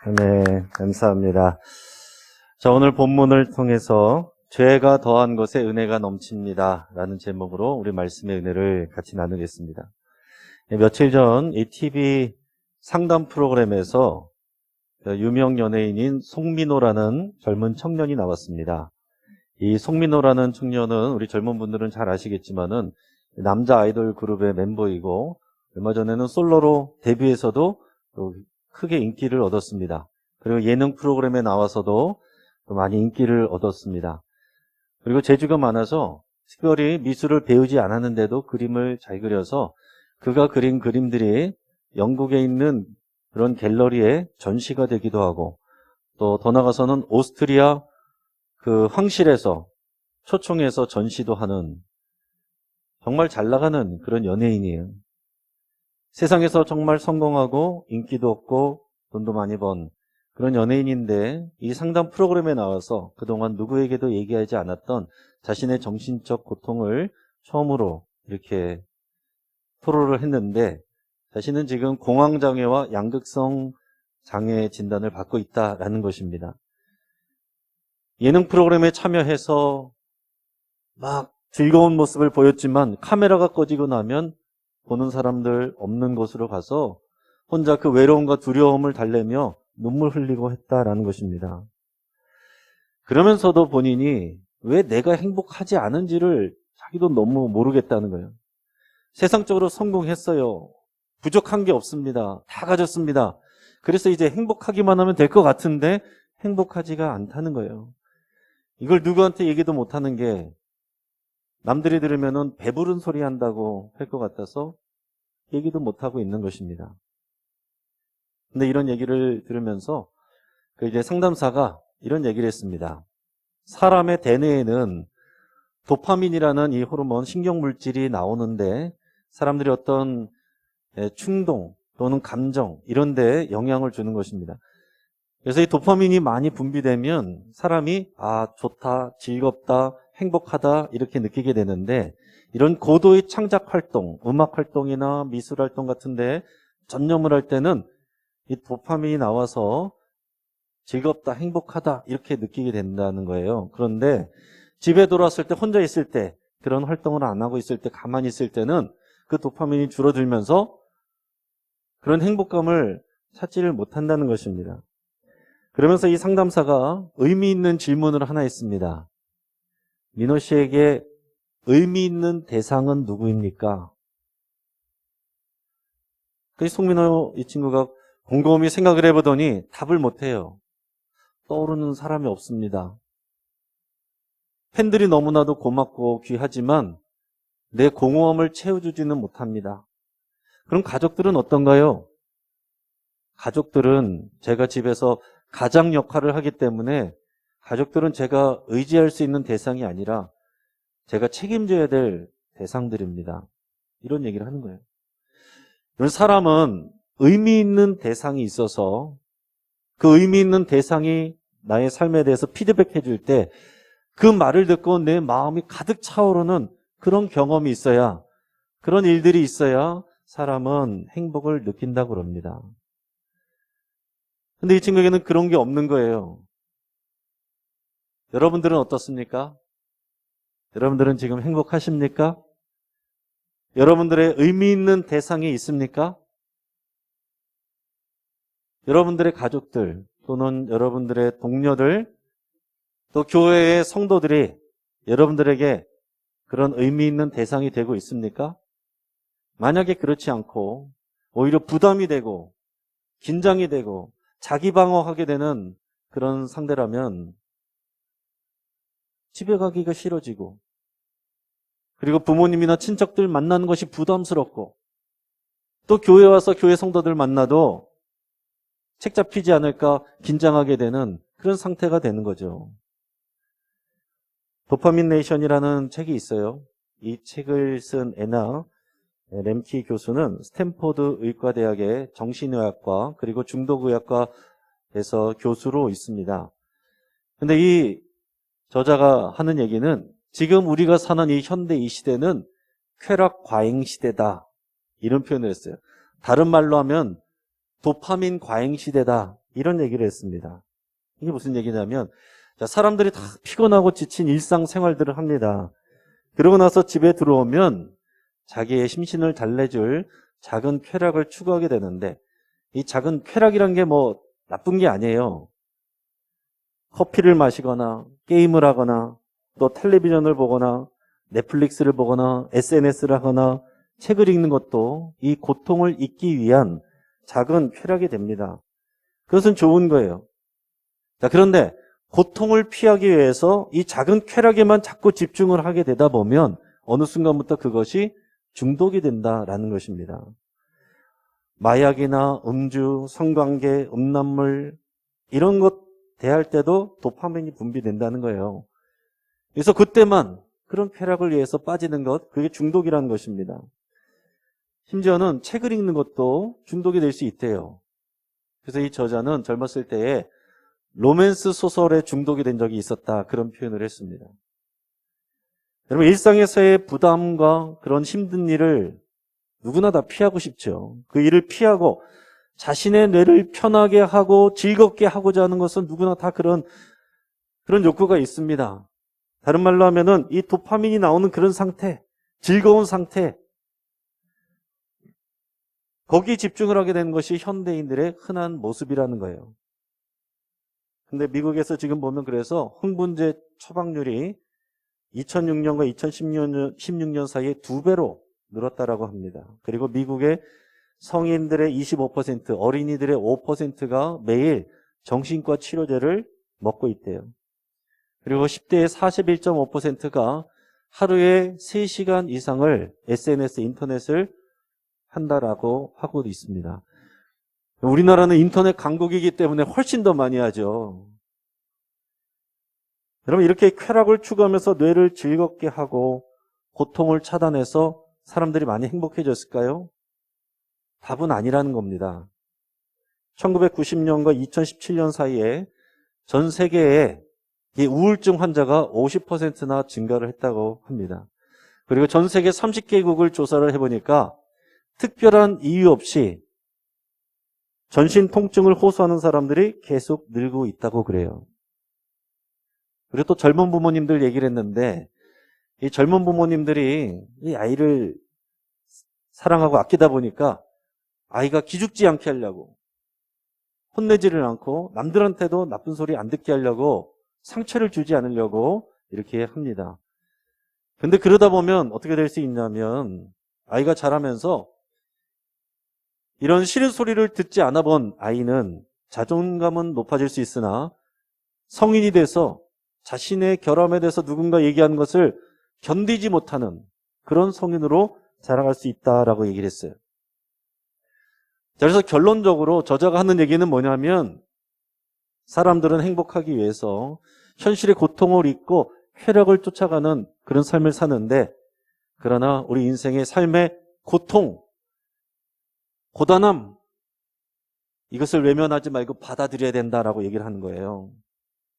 네, 감사합니다. 자, 오늘 본문을 통해서 죄가 더한 것에 은혜가 넘칩니다 라는 제목으로 우리 말씀의 은혜를 같이 나누겠습니다. 며칠 전 이 TV 상담 프로그램에서 유명 연예인인 송민호라는 젊은 청년이 나왔습니다. 이 송민호라는 청년은 우리 젊은 분들은 잘 아시겠지만은 남자 아이돌 그룹의 멤버이고 얼마 전에는 솔로로 데뷔해서도 크게 인기를 얻었습니다. 그리고 예능 프로그램에 나와서도 많이 인기를 얻었습니다. 그리고 재주가 많아서 특별히 미술을 배우지 않았는데도 그림을 잘 그려서 그가 그린 그림들이 영국에 있는 그런 갤러리에 전시가 되기도 하고, 또 더 나아가서는 오스트리아 그 황실에서 초청해서 전시도 하는 정말 잘 나가는 그런 연예인이에요. 세상에서 정말 성공하고 인기도 얻고 돈도 많이 번 그런 연예인인데, 이 상담 프로그램에 나와서 그동안 누구에게도 얘기하지 않았던 자신의 정신적 고통을 처음으로 이렇게 토로를 했는데, 자신은 지금 공황장애와 양극성 장애 진단을 받고 있다라는 것입니다. 예능 프로그램에 참여해서 막 즐거운 모습을 보였지만 카메라가 꺼지고 나면 보는 사람들 없는 곳으로 가서 혼자 그 외로움과 두려움을 달래며 눈물 흘리고 했다라는 것입니다. 그러면서도 본인이 왜 내가 행복하지 않은지를 자기도 너무 모르겠다는 거예요. 세상적으로 성공했어요. 부족한 게 없습니다. 다 가졌습니다. 그래서 이제 행복하기만 하면 될 것 같은데 행복하지가 않다는 거예요. 이걸 누구한테 얘기도 못하는 게 남들이 들으면은 배부른 소리 한다고 할 것 같아서 얘기도 못하고 있는 것입니다. 근데 이런 얘기를 들으면서 이제 상담사가 이런 얘기를 했습니다. 사람의 대뇌에는 도파민이라는 이 호르몬 신경물질이 나오는데 사람들이 어떤 충동 또는 감정 이런 데 영향을 주는 것입니다. 그래서 이 도파민이 많이 분비되면 사람이 좋다, 즐겁다, 행복하다 이렇게 느끼게 되는데, 이런 고도의 창작 활동, 음악 활동이나 미술 활동 같은데 전념을 할 때는 이 도파민이 나와서 즐겁다, 행복하다 이렇게 느끼게 된다는 거예요. 그런데 집에 돌아왔을 때, 혼자 있을 때, 그런 활동을 안 하고 있을 때, 가만히 있을 때는 그 도파민이 줄어들면서 그런 행복감을 찾지를 못한다는 것입니다. 그러면서 이 상담사가 의미 있는 질문을 하나 했습니다. 민호 씨에게 의미 있는 대상은 누구입니까? 그래서 송민호 이 친구가 곰곰이 생각을 해보더니 답을 못해요. 떠오르는 사람이 없습니다. 팬들이 너무나도 고맙고 귀하지만 내 공허함을 채워주지는 못합니다. 그럼 가족들은 어떤가요? 가족들은 제가 집에서 가장 역할을 하기 때문에 가족들은 제가 의지할 수 있는 대상이 아니라 제가 책임져야 될 대상들입니다. 이런 얘기를 하는 거예요. 이런 사람은 의미 있는 대상이 있어서 그 의미 있는 대상이 나의 삶에 대해서 피드백해 줄 때 그 말을 듣고 내 마음이 가득 차오르는 그런 경험이 있어야, 그런 일들이 있어야 사람은 행복을 느낀다고 그럽니다. 근데 이 친구에게는 그런 게 없는 거예요. 여러분들은 어떻습니까? 여러분들은 지금 행복하십니까? 여러분들의 의미 있는 대상이 있습니까? 여러분들의 가족들 또는 여러분들의 동료들 또 교회의 성도들이 여러분들에게 그런 의미 있는 대상이 되고 있습니까? 만약에 그렇지 않고 오히려 부담이 되고 긴장이 되고 자기 방어하게 되는 그런 상대라면 집에 가기가 싫어지고, 그리고 부모님이나 친척들 만나는 것이 부담스럽고, 또 교회 와서 교회 성도들 만나도 책 잡히지 않을까 긴장하게 되는 그런 상태가 되는 거죠. 도파민 네이션이라는 책이 있어요. 이 책을 쓴 애나 램키 교수는 스탠포드 의과대학의 정신의학과 그리고 중독의학과에서 교수로 있습니다. 근데 이 저자가 하는 얘기는 지금 우리가 사는 이 현대 이 시대는 쾌락 과잉 시대다, 이런 표현을 했어요. 다른 말로 하면 도파민 과잉 시대다, 이런 얘기를 했습니다. 이게 무슨 얘기냐면, 자, 사람들이 다 피곤하고 지친 일상생활들을 합니다. 그러고 나서 집에 들어오면 자기의 심신을 달래줄 작은 쾌락을 추구하게 되는데, 이 작은 쾌락이란 게 뭐 나쁜 게 아니에요. 커피를 마시거나 게임을 하거나 또 텔레비전을 보거나 넷플릭스를 보거나 SNS를 하거나 책을 읽는 것도 이 고통을 잊기 위한 작은 쾌락이 됩니다. 그것은 좋은 거예요. 자, 그런데 고통을 피하기 위해서 이 작은 쾌락에만 자꾸 집중을 하게 되다 보면 어느 순간부터 그것이 중독이 된다라는 것입니다. 마약이나 음주, 성관계, 음란물 이런 것 대할 때도 도파민이 분비된다는 거예요. 그래서 그때만 그런 쾌락을 위해서 빠지는 것, 그게 중독이라는 것입니다. 심지어는 책을 읽는 것도 중독이 될 수 있대요. 그래서 이 저자는 젊었을 때에 로맨스 소설에 중독이 된 적이 있었다, 그런 표현을 했습니다. 여러분, 일상에서의 부담과 그런 힘든 일을 누구나 다 피하고 싶죠. 그 일을 피하고 자신의 뇌를 편하게 하고 즐겁게 하고자 하는 것은 누구나 다 그런 욕구가 있습니다. 다른 말로 하면은 이 도파민이 나오는 그런 상태, 즐거운 상태, 거기에 집중을 하게 되는 것이 현대인들의 흔한 모습이라는 거예요. 근데 미국에서 지금 보면 그래서 흥분제 처방률이 2006년과 2016년 사이에 2배로 늘었다라고 합니다. 그리고 미국의 성인들의 25%, 어린이들의 5%가 매일 정신과 치료제를 먹고 있대요. 그리고 10대의 41.5%가 하루에 3시간 이상을 SNS, 인터넷을 한다라고 하고 있습니다. 우리나라는 인터넷 강국이기 때문에 훨씬 더 많이 하죠. 여러분, 이렇게 쾌락을 추구하면서 뇌를 즐겁게 하고 고통을 차단해서 사람들이 많이 행복해졌을까요? 답은 아니라는 겁니다. 1990년과 2017년 사이에 전 세계에 이 우울증 환자가 50%나 증가를 했다고 합니다. 그리고 전 세계 30개국을 조사를 해보니까 특별한 이유 없이 전신 통증을 호소하는 사람들이 계속 늘고 있다고 그래요. 그리고 또 젊은 부모님들 얘기를 했는데, 이 젊은 부모님들이 이 아이를 사랑하고 아끼다 보니까 아이가 기죽지 않게 하려고, 혼내지를 않고 남들한테도 나쁜 소리 안 듣게 하려고, 상처를 주지 않으려고 이렇게 합니다. 근데 그러다 보면 어떻게 될 수 있냐면, 아이가 자라면서 이런 싫은 소리를 듣지 않아 본 아이는 자존감은 높아질 수 있으나 성인이 돼서 자신의 결함에 대해서 누군가 얘기하는 것을 견디지 못하는 그런 성인으로 자라갈 수 있다라고 얘기를 했어요. 자, 그래서 결론적으로 저자가 하는 얘기는 뭐냐면, 사람들은 행복하기 위해서 현실의 고통을 잊고 쾌락을 쫓아가는 그런 삶을 사는데, 그러나 우리 인생의 삶의 고통, 고단함, 이것을 외면하지 말고 받아들여야 된다라고 얘기를 하는 거예요.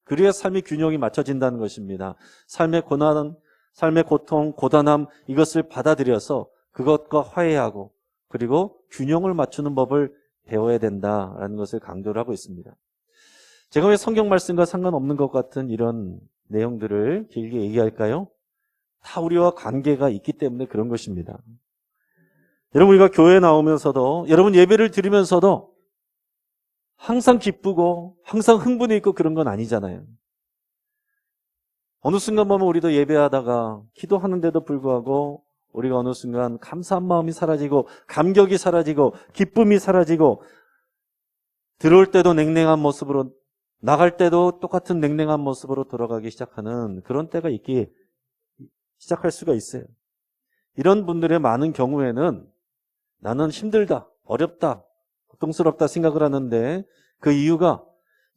그래야 삶의 균형이 맞춰진다는 것입니다. 삶의 고난, 삶의 고통, 고단함, 이것을 받아들여서 그것과 화해하고 그리고 균형을 맞추는 법을 배워야 된다라는 것을 강조를 하고 있습니다. 제가 왜 성경 말씀과 상관없는 것 같은 이런 내용들을 길게 얘기할까요? 다 우리와 관계가 있기 때문에 그런 것입니다. 여러분, 우리가 교회에 나오면서도, 여러분 예배를 드리면서도 항상 기쁘고 항상 흥분이 있고 그런 건 아니잖아요. 어느 순간 보면 우리도 예배하다가 기도하는데도 불구하고 우리가 어느 순간 감사한 마음이 사라지고 감격이 사라지고 기쁨이 사라지고 들어올 때도 냉랭한 모습으로 나갈 때도 똑같은 냉랭한 모습으로 돌아가기 시작하는 그런 때가 있기 시작할 수가 있어요. 이런 분들의 많은 경우에는 나는 힘들다, 어렵다, 고통스럽다 생각을 하는데 그 이유가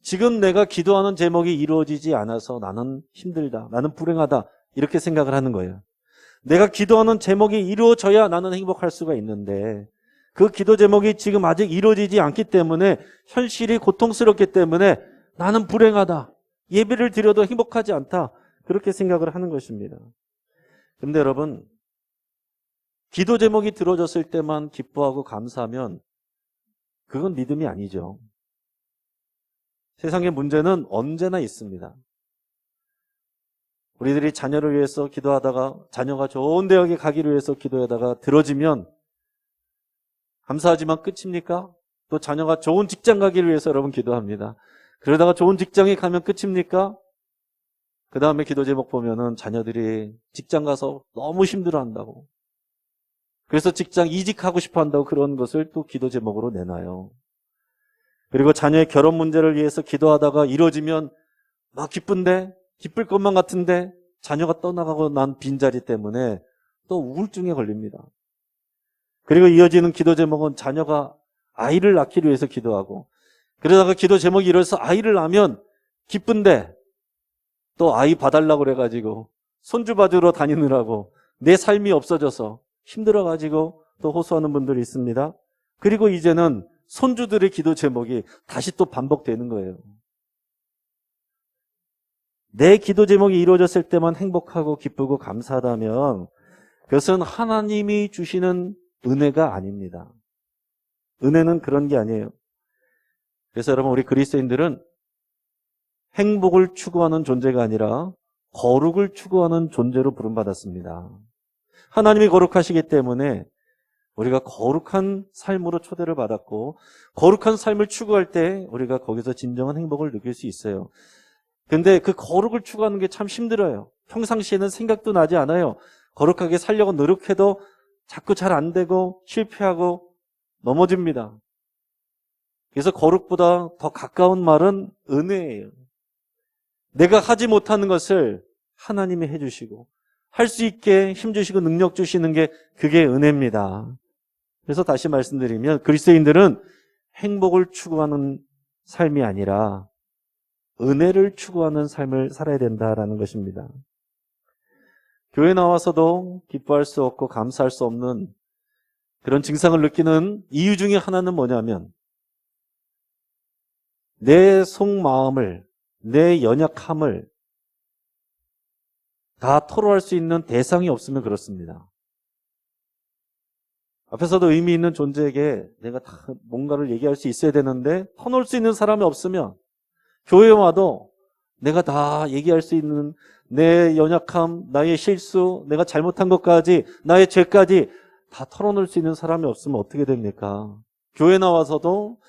지금 내가 기도하는 제목이 이루어지지 않아서 나는 힘들다, 나는 불행하다 이렇게 생각을 하는 거예요. 내가 기도하는 제목이 이루어져야 나는 행복할 수가 있는데 그 기도 제목이 지금 아직 이루어지지 않기 때문에 현실이 고통스럽기 때문에 나는 불행하다, 예배를 드려도 행복하지 않다 그렇게 생각을 하는 것입니다. 그런데 여러분, 기도 제목이 들어졌을 때만 기뻐하고 감사하면 그건 믿음이 아니죠. 세상의 문제는 언제나 있습니다. 우리들이 자녀를 위해서 기도하다가 자녀가 좋은 대학에 가기를 위해서 기도하다가 들어지면 감사하지만 끝입니까? 또 자녀가 좋은 직장 가기를 위해서 여러분 기도합니다. 그러다가 좋은 직장에 가면 끝입니까? 그 다음에 기도 제목 보면은 자녀들이 직장 가서 너무 힘들어한다고. 그래서 직장 이직하고 싶어 한다고 그런 것을 또 기도 제목으로 내놔요. 그리고 자녀의 결혼 문제를 위해서 기도하다가 이루어지면 막 기쁜데, 기쁠 것만 같은데 자녀가 떠나가고 난 빈자리 때문에 또 우울증에 걸립니다. 그리고 이어지는 기도 제목은 자녀가 아이를 낳기를 위해서 기도하고, 그러다가 기도 제목이 이래서 아이를 낳으면 기쁜데 또 아이 봐달라고 그래가지고 손주 봐주러 다니느라고 내 삶이 없어져서 힘들어가지고 또 호소하는 분들이 있습니다. 그리고 이제는 손주들의 기도 제목이 다시 또 반복되는 거예요. 내 기도 제목이 이루어졌을 때만 행복하고 기쁘고 감사하다면 그것은 하나님이 주시는 은혜가 아닙니다. 은혜는 그런 게 아니에요. 그래서 여러분, 우리 그리스도인들은 행복을 추구하는 존재가 아니라 거룩을 추구하는 존재로 부름받았습니다. 하나님이 거룩하시기 때문에 우리가 거룩한 삶으로 초대를 받았고, 거룩한 삶을 추구할 때 우리가 거기서 진정한 행복을 느낄 수 있어요. 근데 그 거룩을 추구하는 게 참 힘들어요. 평상시에는 생각도 나지 않아요. 거룩하게 살려고 노력해도 자꾸 잘 안 되고 실패하고 넘어집니다. 그래서 거룩보다 더 가까운 말은 은혜예요. 내가 하지 못하는 것을 하나님이 해주시고 할 수 있게 힘주시고 능력 주시는 게 그게 은혜입니다. 그래서 다시 말씀드리면 그리스도인들은 행복을 추구하는 삶이 아니라 은혜를 추구하는 삶을 살아야 된다라는 것입니다. 교회 나와서도 기뻐할 수 없고 감사할 수 없는 그런 증상을 느끼는 이유 중에 하나는 뭐냐면 내 속마음을, 내 연약함을 다 토로할 수 있는 대상이 없으면 그렇습니다. 앞에서도 의미 있는 존재에게 내가 다 뭔가를 얘기할 수 있어야 되는데 터놓을 수 있는 사람이 없으면 교회에 와도 내가 다 얘기할 수 있는 내 연약함, 나의 실수, 내가 잘못한 것까지, 나의 죄까지 다 털어놓을 수 있는 사람이 없으면 어떻게 됩니까? 교회 나와서도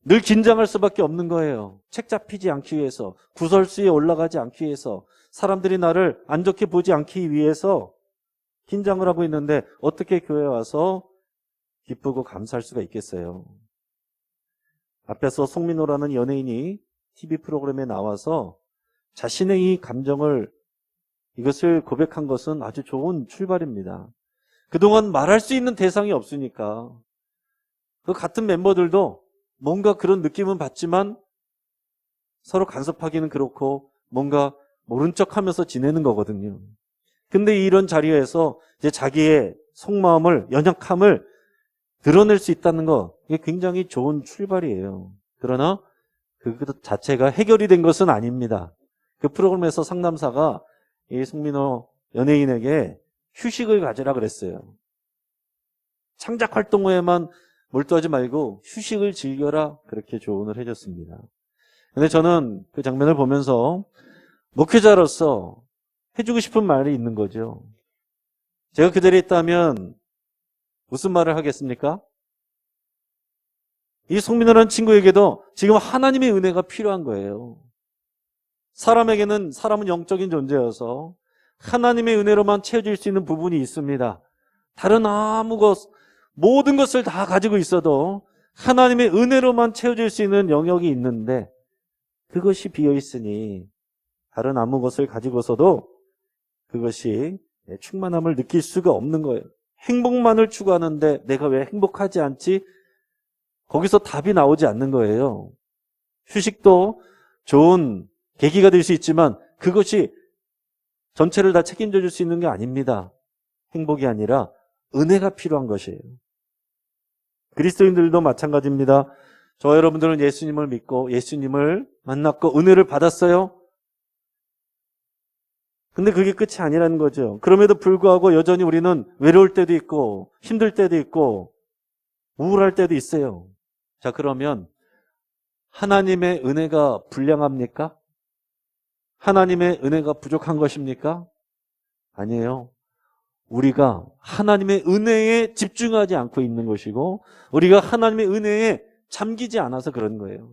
늘 긴장할 수밖에 없는 거예요. 책 잡히지 않기 위해서, 구설수에 올라가지 않기 위해서, 사람들이 나를 안 좋게 보지 않기 위해서 긴장을 하고 있는데 어떻게 교회에 와서 기쁘고 감사할 수가 있겠어요? 앞에서 송민호라는 연예인이 TV 프로그램에 나와서 자신의 이 감정을, 이것을 고백한 것은 아주 좋은 출발입니다. 그동안 말할 수 있는 대상이 없으니까 그 같은 멤버들도 뭔가 그런 느낌은 받지만 서로 간섭하기는 그렇고 뭔가 모른 척하면서 지내는 거거든요. 근데 이런 자리에서 이제 자기의 속마음을, 연약함을 드러낼 수 있다는 거, 이게 굉장히 좋은 출발이에요. 그러나 그 자체가 해결이 된 것은 아닙니다. 그 프로그램에서 상담사가 이 송민호 연예인에게 휴식을 가지라 그랬어요. 창작 활동에만 몰두하지 말고 휴식을 즐겨라, 그렇게 조언을 해줬습니다. 근데 저는 그 장면을 보면서 목회자로서 해주고 싶은 말이 있는 거죠. 제가 그 자리에 있다면 무슨 말을 하겠습니까? 이 송민호라는 친구에게도 지금 하나님의 은혜가 필요한 거예요. 사람에게는, 사람은 영적인 존재여서 하나님의 은혜로만 채워질 수 있는 부분이 있습니다. 다른 아무 것, 모든 것을 다 가지고 있어도 하나님의 은혜로만 채워질 수 있는 영역이 있는데 그것이 비어있으니 다른 아무 것을 가지고서도 그것이 충만함을 느낄 수가 없는 거예요. 행복만을 추구하는데 내가 왜 행복하지 않지? 거기서 답이 나오지 않는 거예요. 휴식도 좋은 계기가 될 수 있지만 그것이 전체를 다 책임져 줄 수 있는 게 아닙니다. 행복이 아니라 은혜가 필요한 것이에요. 그리스도인들도 마찬가지입니다. 저와 여러분들은 예수님을 믿고 예수님을 만났고 은혜를 받았어요. 근데 그게 끝이 아니라는 거죠. 그럼에도 불구하고 여전히 우리는 외로울 때도 있고 힘들 때도 있고 우울할 때도 있어요. 자, 그러면 하나님의 은혜가 불량합니까? 하나님의 은혜가 부족한 것입니까? 아니에요. 우리가 하나님의 은혜에 집중하지 않고 있는 것이고 우리가 하나님의 은혜에 잠기지 않아서 그런 거예요.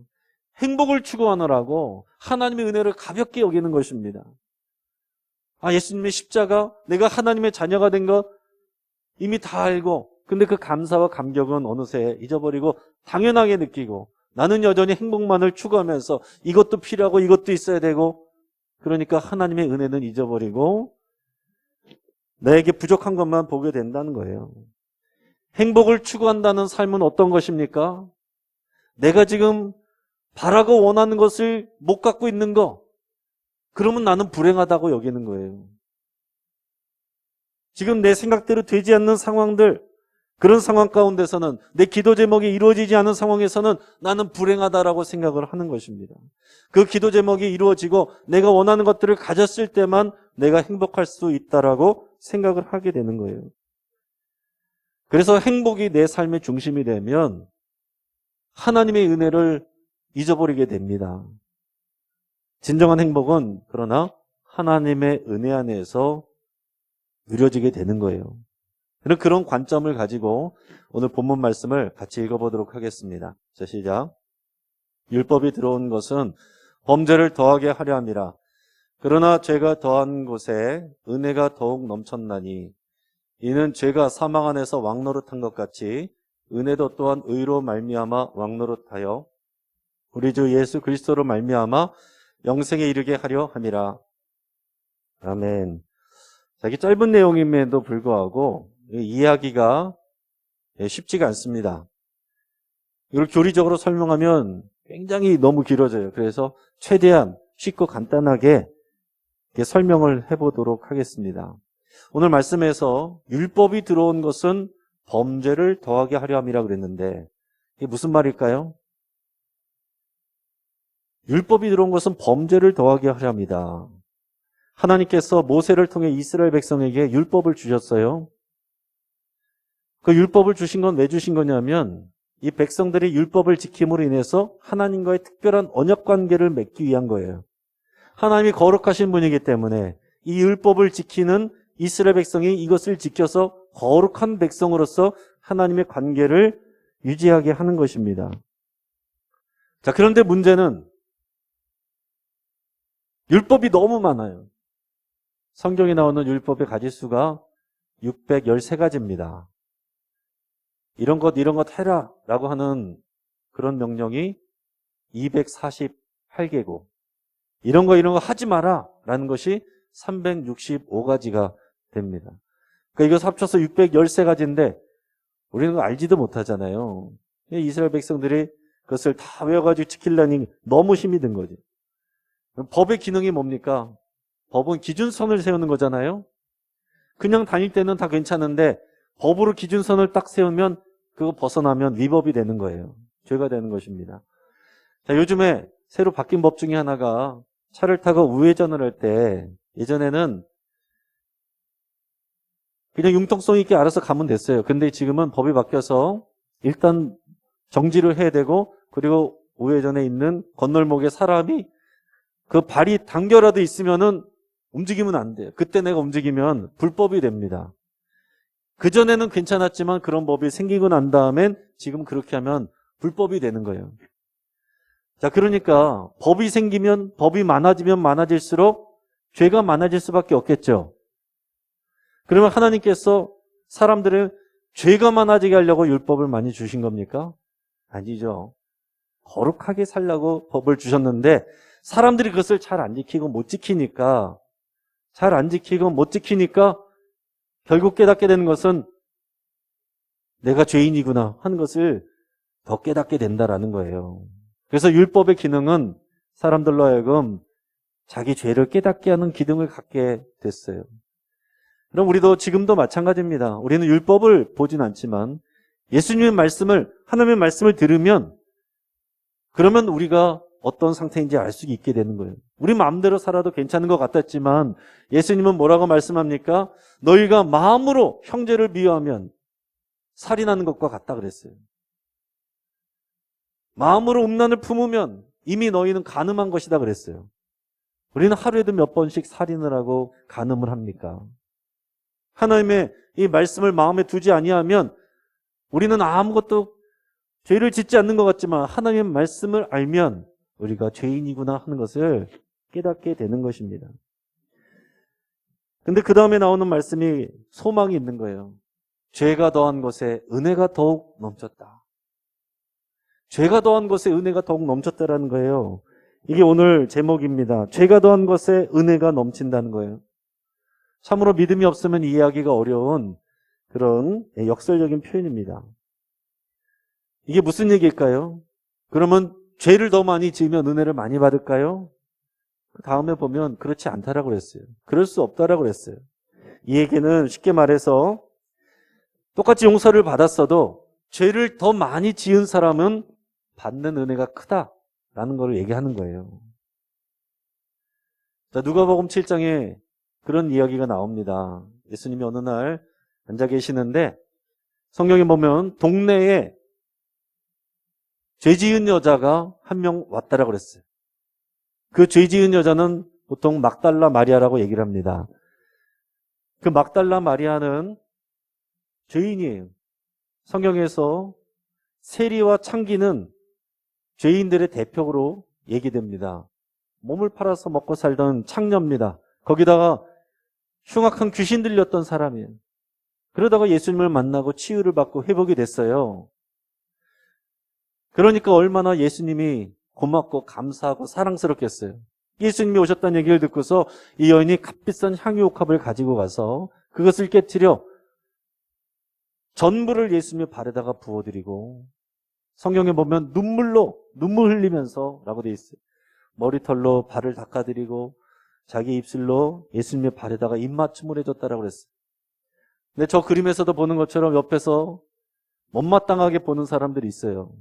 행복을 추구하느라고 하나님의 은혜를 가볍게 여기는 것입니다. 예수님의 십자가, 내가 하나님의 자녀가 된 것 이미 다 알고 근데 그 감사와 감격은 어느새 잊어버리고 당연하게 느끼고 나는 여전히 행복만을 추구하면서 이것도 필요하고 이것도 있어야 되고 그러니까 하나님의 은혜는 잊어버리고 나에게 부족한 것만 보게 된다는 거예요. 행복을 추구한다는 삶은 어떤 것입니까? 내가 지금 바라고 원하는 것을 못 갖고 있는 거, 그러면 나는 불행하다고 여기는 거예요. 지금 내 생각대로 되지 않는 상황들, 그런 상황 가운데서는 내 기도 제목이 이루어지지 않은 상황에서는 나는 불행하다라고 생각을 하는 것입니다. 그 기도 제목이 이루어지고 내가 원하는 것들을 가졌을 때만 내가 행복할 수 있다라고 생각을 하게 되는 거예요. 그래서 행복이 내 삶의 중심이 되면 하나님의 은혜를 잊어버리게 됩니다. 진정한 행복은 그러나 하나님의 은혜 안에서 누려지게 되는 거예요. 그런 관점을 가지고 오늘 본문 말씀을 같이 읽어보도록 하겠습니다. 자, 시작. 율법이 들어온 것은 범죄를 더하게 하려 함이라. 그러나 죄가 더한 곳에 은혜가 더욱 넘쳤나니 이는 죄가 사망 안에서 왕노릇한 것 같이 은혜도 또한 의로 말미암아 왕노릇하여 우리 주 예수 그리스도로 말미암아 영생에 이르게 하려 함이라. 아멘. 자, 이게 짧은 내용임에도 불구하고 이해하기가 쉽지가 않습니다. 이걸 교리적으로 설명하면 굉장히 너무 길어져요. 그래서 최대한 쉽고 간단하게 설명을 해보도록 하겠습니다. 오늘 말씀에서 율법이 들어온 것은 범죄를 더하게 하려 함이라 그랬는데 이게 무슨 말일까요? 율법이 들어온 것은 범죄를 더하게 하려 합니다. 하나님께서 모세를 통해 이스라엘 백성에게 율법을 주셨어요. 그 율법을 주신 건 왜 주신 거냐면 이 백성들이 율법을 지킴으로 인해서 하나님과의 특별한 언약 관계를 맺기 위한 거예요. 하나님이 거룩하신 분이기 때문에 이 율법을 지키는 이스라엘 백성이 이것을 지켜서 거룩한 백성으로서 하나님의 관계를 유지하게 하는 것입니다. 자, 그런데 문제는 율법이 너무 많아요. 성경에 나오는 율법의 가지수가 613가지입니다. 이런 것 해라 라고 하는 그런 명령이 248개고 이런 거 하지 마라 라는 것이 365가지가 됩니다. 그러니까 이것 합쳐서 613가지인데 우리는 그거 알지도 못하잖아요. 이스라엘 백성들이 그것을 다 외워가지고 지키려니 너무 힘이 든 거지. 법의 기능이 뭡니까? 법은 기준선을 세우는 거잖아요. 그냥 다닐 때는 다 괜찮은데 법으로 기준선을 딱 세우면 그거 벗어나면 위법이 되는 거예요. 죄가 되는 것입니다. 자, 요즘에 새로 바뀐 법 중에 하나가 차를 타고 우회전을 할 때 예전에는 그냥 융통성 있게 알아서 가면 됐어요. 근데 지금은 법이 바뀌어서 일단 정지를 해야 되고 그리고 우회전에 있는 건널목에 사람이 그 발이 당겨라도 있으면은 움직이면 안 돼요. 그때 내가 움직이면 불법이 됩니다. 그전에는 괜찮았지만 그런 법이 생기고 난 다음엔 지금 그렇게 하면 불법이 되는 거예요. 자, 그러니까 법이 생기면 법이 많아지면 많아질수록 죄가 많아질 수밖에 없겠죠. 그러면 하나님께서 사람들을 죄가 많아지게 하려고 율법을 많이 주신 겁니까? 아니죠. 거룩하게 살라고 법을 주셨는데 사람들이 그것을 잘 안 지키고 못 지키니까 결국 깨닫게 되는 것은 내가 죄인이구나 하는 것을 더 깨닫게 된다라는 거예요. 그래서 율법의 기능은 사람들로 하여금 자기 죄를 깨닫게 하는 기능을 갖게 됐어요. 그럼 우리도 지금도 마찬가지입니다. 우리는 율법을 보진 않지만 예수님의 말씀을, 하나님의 말씀을 들으면 그러면 우리가 어떤 상태인지 알 수 있게 되는 거예요. 우리 마음대로 살아도 괜찮은 것 같았지만 예수님은 뭐라고 말씀합니까? 너희가 마음으로 형제를 미워하면 살인하는 것과 같다 그랬어요. 마음으로 음란을 품으면 이미 너희는 간음한 것이다 그랬어요. 우리는 하루에도 몇 번씩 살인을 하고 간음을 합니까? 하나님의 이 말씀을 마음에 두지 아니하면 우리는 아무것도 죄를 짓지 않는 것 같지만 하나님의 말씀을 알면 우리가 죄인이구나 하는 것을 깨닫게 되는 것입니다. 근데 그 다음에 나오는 말씀이 소망이 있는 거예요. 죄가 더한 것에 은혜가 더욱 넘쳤다. 죄가 더한 것에 은혜가 더욱 넘쳤다라는 거예요. 이게 오늘 제목입니다. 죄가 더한 것에 은혜가 넘친다는 거예요. 참으로 믿음이 없으면 이해하기가 어려운 그런 역설적인 표현입니다. 이게 무슨 얘기일까요? 그러면 죄를 더 많이 지으면 은혜를 많이 받을까요? 그 다음에 보면 그렇지 않다라고 그랬어요. 그럴 수 없다라고 그랬어요. 이 얘기는 쉽게 말해서 똑같이 용서를 받았어도 죄를 더 많이 지은 사람은 받는 은혜가 크다라는 걸 얘기하는 거예요. 자, 누가복음 7장에 그런 이야기가 나옵니다. 예수님이 어느 날 앉아 계시는데 성경에 보면 동네에 죄 지은 여자가 한 명 왔다라고 그랬어요. 그 죄 지은 여자는 보통 막달라 마리아라고 얘기를 합니다. 그 막달라 마리아는 죄인이에요. 성경에서 세리와 창기는 죄인들의 대표로 얘기됩니다. 몸을 팔아서 먹고 살던 창녀입니다. 거기다가 흉악한 귀신 들렸던 사람이에요. 그러다가 예수님을 만나고 치유를 받고 회복이 됐어요. 그러니까 얼마나 예수님이 고맙고 감사하고 사랑스럽겠어요. 예수님이 오셨다는 얘기를 듣고서 이 여인이 값비싼 향유옥합을 가지고 가서 그것을 깨트려 전부를 예수님의 발에다가 부어드리고 성경에 보면 눈물 흘리면서 라고 되어 있어요. 머리털로 발을 닦아드리고 자기 입술로 예수님의 발에다가 입맞춤을 해줬다라고 그랬어요. 근데 저 그림에서도 보는 것처럼 옆에서 못마땅하게 보는 사람들이 있어요.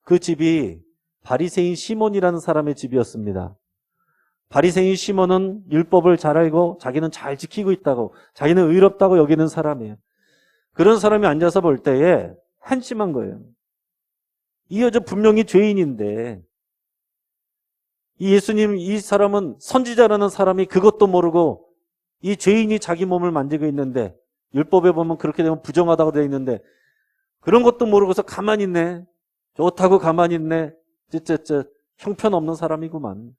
그 집이 바리새인 시몬이라는 사람의 집이었습니다. 바리새인 시몬은 율법을 잘 알고 자기는 잘 지키고 있다고, 자기는 의롭다고 여기는 사람이에요. 그런 사람이 앉아서 볼 때에 한심한 거예요. 이 여자 분명히 죄인인데 이 예수님, 이 사람은 선지자라는 사람이 그것도 모르고 이 죄인이 자기 몸을 만지고 있는데 율법에 보면 그렇게 되면 부정하다고 되어 있는데 그런 것도 모르고서 가만히 있네. 좋다고 가만히 있네. 쯧쯧쯧 형편없는 사람이구만.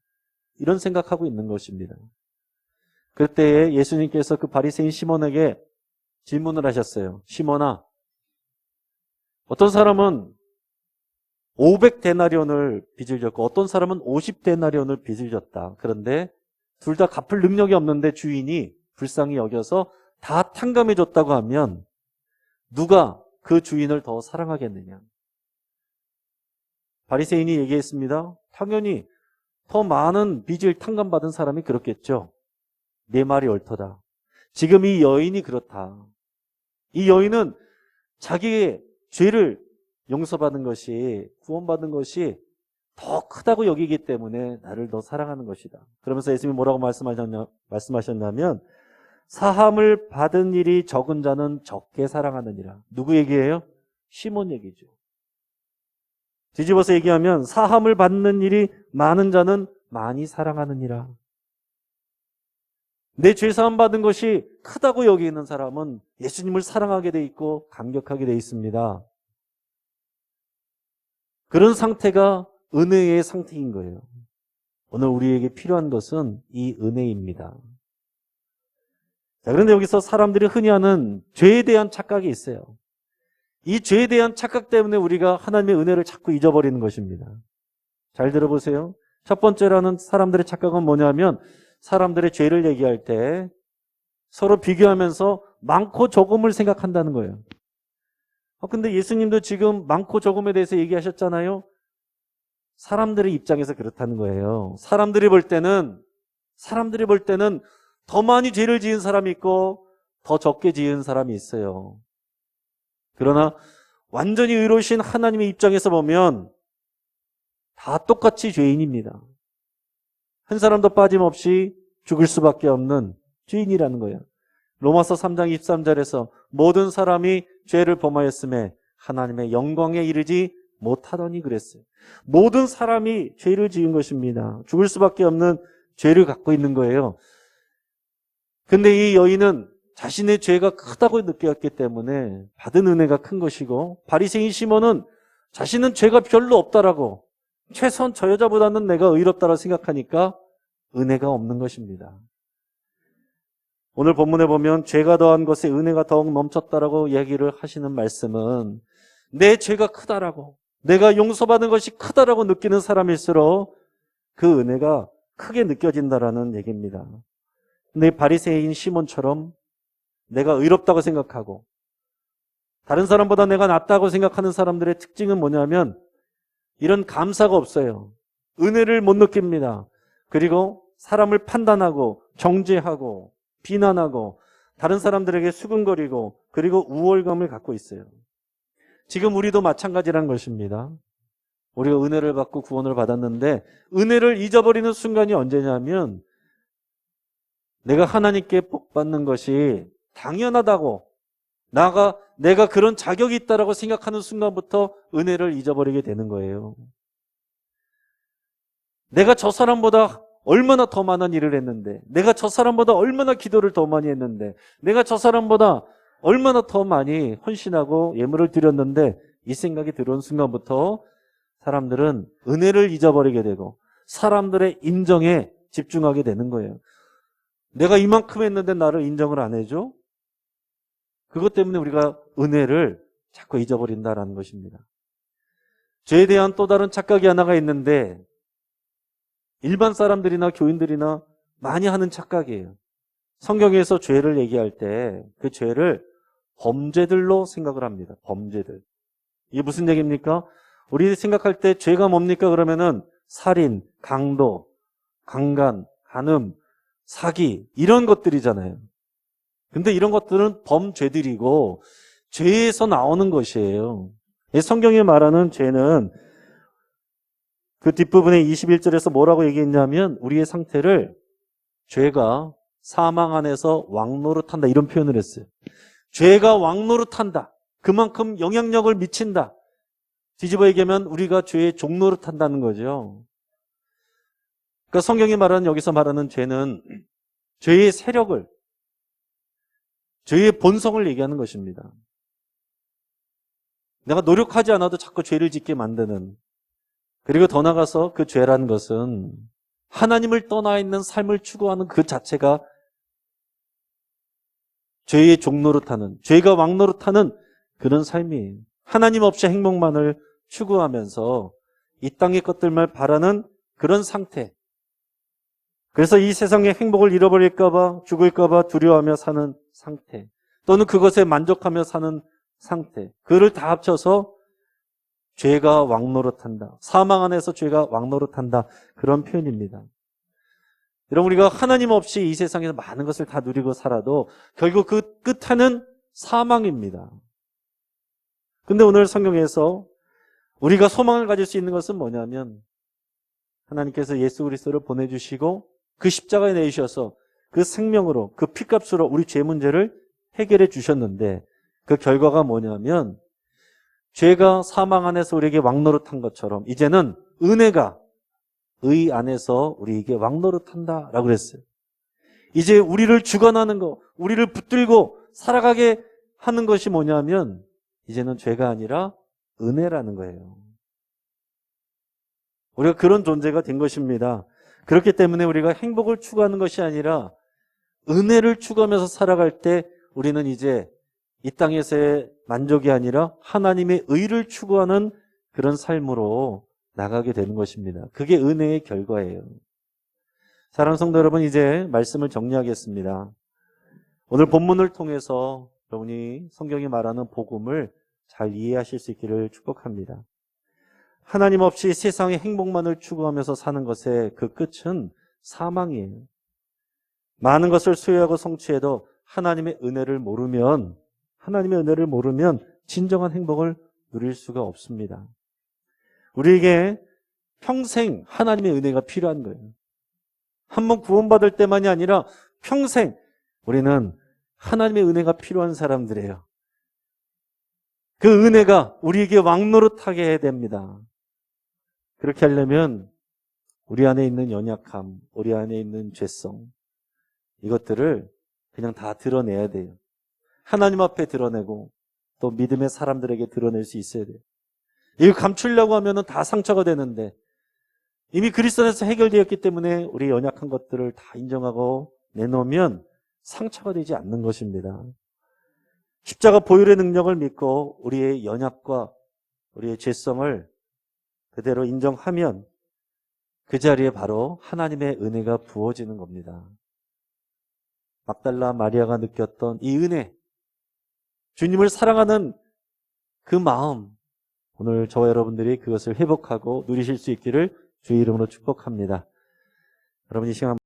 이런 생각하고 있는 것입니다. 그때에 예수님께서 그 바리새인 시몬에게 질문을 하셨어요. 시몬아, 어떤 사람은 500데나리온을 빚을 졌고 어떤 사람은 50데나리온을 빚을 졌다. 그런데 둘 다 갚을 능력이 없는데 주인이 불쌍히 여겨서 다 탕감해 줬다고 하면 누가 그 주인을 더 사랑하겠느냐? 바리새인이 얘기했습니다. 당연히 더 많은 빚을 탕감받은 사람이 그렇겠죠. 내 말이 옳도다. 지금 이 여인이 그렇다. 이 여인은 자기의 죄를 용서받은 것이, 구원받은 것이 더 크다고 여기기 때문에 나를 더 사랑하는 것이다. 그러면서 예수님이 뭐라고 말씀하셨냐면 사함을 받은 일이 적은 자는 적게 사랑하느니라. 누구 얘기예요? 시몬 얘기죠. 뒤집어서 얘기하면 사함을 받는 일이 많은 자는 많이 사랑하느니라. 내 죄 사함 받은 것이 크다고 여기는 사람은 예수님을 사랑하게 돼 있고 감격하게 돼 있습니다. 그런 상태가 은혜의 상태인 거예요. 오늘 우리에게 필요한 것은 이 은혜입니다. 자, 그런데 여기서 사람들이 흔히 하는 죄에 대한 착각이 있어요. 이 죄에 대한 착각 때문에 우리가 하나님의 은혜를 자꾸 잊어버리는 것입니다. 잘 들어보세요. 첫 번째라는 사람들의 착각은 뭐냐면 사람들의 죄를 얘기할 때 서로 비교하면서 많고 적음을 생각한다는 거예요. 근데 예수님도 지금 많고 적음에 대해서 얘기하셨잖아요. 사람들의 입장에서 그렇다는 거예요. 사람들이 볼 때는 더 많이 죄를 지은 사람이 있고 더 적게 지은 사람이 있어요. 그러나 완전히 의로우신 하나님의 입장에서 보면 다 똑같이 죄인입니다. 한 사람도 빠짐없이 죽을 수밖에 없는 죄인이라는 거예요. 로마서 3장 23절에서 모든 사람이 죄를 범하였음에 하나님의 영광에 이르지 못하더니 그랬어요. 모든 사람이 죄를 지은 것입니다. 죽을 수밖에 없는 죄를 갖고 있는 거예요. 근데 이 여인은 자신의 죄가 크다고 느꼈기 때문에 받은 은혜가 큰 것이고, 바리새인 시몬은 자신은 죄가 별로 없다라고, 최소한 저 여자보다는 내가 의롭다라고 생각하니까 은혜가 없는 것입니다. 오늘 본문에 보면 죄가 더한 것에 은혜가 더욱 넘쳤다라고 얘기를 하시는 말씀은 내 죄가 크다라고, 내가 용서받은 것이 크다라고 느끼는 사람일수록 그 은혜가 크게 느껴진다라는 얘기입니다. 근데 바리새인 시몬처럼 내가 의롭다고 생각하고 다른 사람보다 내가 낫다고 생각하는 사람들의 특징은 뭐냐면 이런 감사가 없어요. 은혜를 못 느낍니다. 그리고 사람을 판단하고 정죄하고 비난하고 다른 사람들에게 수근거리고 그리고 우월감을 갖고 있어요. 지금 우리도 마찬가지라는 것입니다. 우리가 은혜를 받고 구원을 받았는데 은혜를 잊어버리는 순간이 언제냐면 내가 하나님께 복 받는 것이 당연하다고 내가 그런 자격이 있다라고 생각하는 순간부터 은혜를 잊어버리게 되는 거예요. 내가 저 사람보다 얼마나 더 많은 일을 했는데, 내가 저 사람보다 얼마나 기도를 더 많이 했는데, 내가 저 사람보다 얼마나 더 많이 헌신하고 예물을 드렸는데, 이 생각이 들어온 순간부터 사람들은 은혜를 잊어버리게 되고 사람들의 인정에 집중하게 되는 거예요. 내가 이만큼 했는데 나를 인정을 안 해줘? 그것 때문에 우리가 은혜를 자꾸 잊어버린다라는 것입니다. 죄에 대한 또 다른 착각이 하나가 있는데 일반 사람들이나 교인들이나 많이 하는 착각이에요. 성경에서 죄를 얘기할 때 그 죄를 범죄들로 생각을 합니다. 범죄들. 이게 무슨 얘기입니까? 우리 생각할 때 죄가 뭡니까? 그러면은 살인, 강도, 강간, 간음, 사기 이런 것들이잖아요. 근데 이런 것들은 범죄들이고 죄에서 나오는 것이에요. 성경이 말하는 죄는 그 뒷부분에 21절에서 뭐라고 얘기했냐면 우리의 상태를 죄가 사망 안에서 왕노릇한다 이런 표현을 했어요. 죄가 왕노릇한다. 그만큼 영향력을 미친다. 뒤집어 얘기하면 우리가 죄의 종노릇한다는 거죠. 그러니까 성경이 말하는 여기서 말하는 죄는 죄의 세력을, 죄의 본성을 얘기하는 것입니다. 내가 노력하지 않아도 자꾸 죄를 짓게 만드는, 그리고 더 나아가서 그 죄라는 것은 하나님을 떠나 있는 삶을 추구하는 그 자체가 죄의 종노릇하는, 죄가 왕노릇하는 그런 삶이에요. 하나님 없이 행복만을 추구하면서 이 땅의 것들만 바라는 그런 상태. 그래서 이 세상의 행복을 잃어버릴까 봐, 죽을까 봐 두려워하며 사는 상태. 또는 그것에 만족하며 사는 상태. 그를 다 합쳐서 죄가 왕노릇한다. 사망 안에서 죄가 왕노릇한다. 그런 표현입니다. 여러분, 우리가 하나님 없이 이 세상에서 많은 것을 다 누리고 살아도 결국 그 끝에는 사망입니다. 근데 오늘 성경에서 우리가 소망을 가질 수 있는 것은 뭐냐면 하나님께서 예수 그리스도를 보내주시고 그 십자가에 내주셔서 그 생명으로 그 피값으로 우리 죄 문제를 해결해 주셨는데 그 결과가 뭐냐면 죄가 사망 안에서 우리에게 왕노릇한 것처럼 이제는 은혜가 의 안에서 우리에게 왕노릇한다라고 그랬어요. 이제 우리를 주관하는 거, 우리를 붙들고 살아가게 하는 것이 뭐냐면 이제는 죄가 아니라 은혜라는 거예요. 우리가 그런 존재가 된 것입니다. 그렇기 때문에 우리가 행복을 추구하는 것이 아니라 은혜를 추구하면서 살아갈 때 우리는 이제 이 땅에서의 만족이 아니라 하나님의 의를 추구하는 그런 삶으로 나가게 되는 것입니다. 그게 은혜의 결과예요. 사랑하는 성도 여러분, 이제 말씀을 정리하겠습니다. 오늘 본문을 통해서 여러분이 성경이 말하는 복음을 잘 이해하실 수 있기를 축복합니다. 하나님 없이 세상의 행복만을 추구하면서 사는 것의 그 끝은 사망이에요. 많은 것을 소유하고 성취해도 하나님의 은혜를 모르면 진정한 행복을 누릴 수가 없습니다. 우리에게 평생 하나님의 은혜가 필요한 거예요. 한번 구원받을 때만이 아니라 평생 우리는 하나님의 은혜가 필요한 사람들이에요. 그 은혜가 우리에게 왕노릇하게 해야 됩니다. 그렇게 하려면 우리 안에 있는 연약함, 우리 안에 있는 죄성, 이것들을 그냥 다 드러내야 돼요. 하나님 앞에 드러내고 또 믿음의 사람들에게 드러낼 수 있어야 돼요. 이거 감추려고 하면 다 상처가 되는데 이미 그리스도 안에서 해결되었기 때문에 우리 연약한 것들을 다 인정하고 내놓으면 상처가 되지 않는 것입니다. 십자가 보혈의 능력을 믿고 우리의 연약과 우리의 죄성을 그대로 인정하면 그 자리에 바로 하나님의 은혜가 부어지는 겁니다. 막달라 마리아가 느꼈던 이 은혜, 주님을 사랑하는 그 마음, 오늘 저와 여러분들이 그것을 회복하고 누리실 수 있기를 주의 이름으로 축복합니다. 여러분 이 시간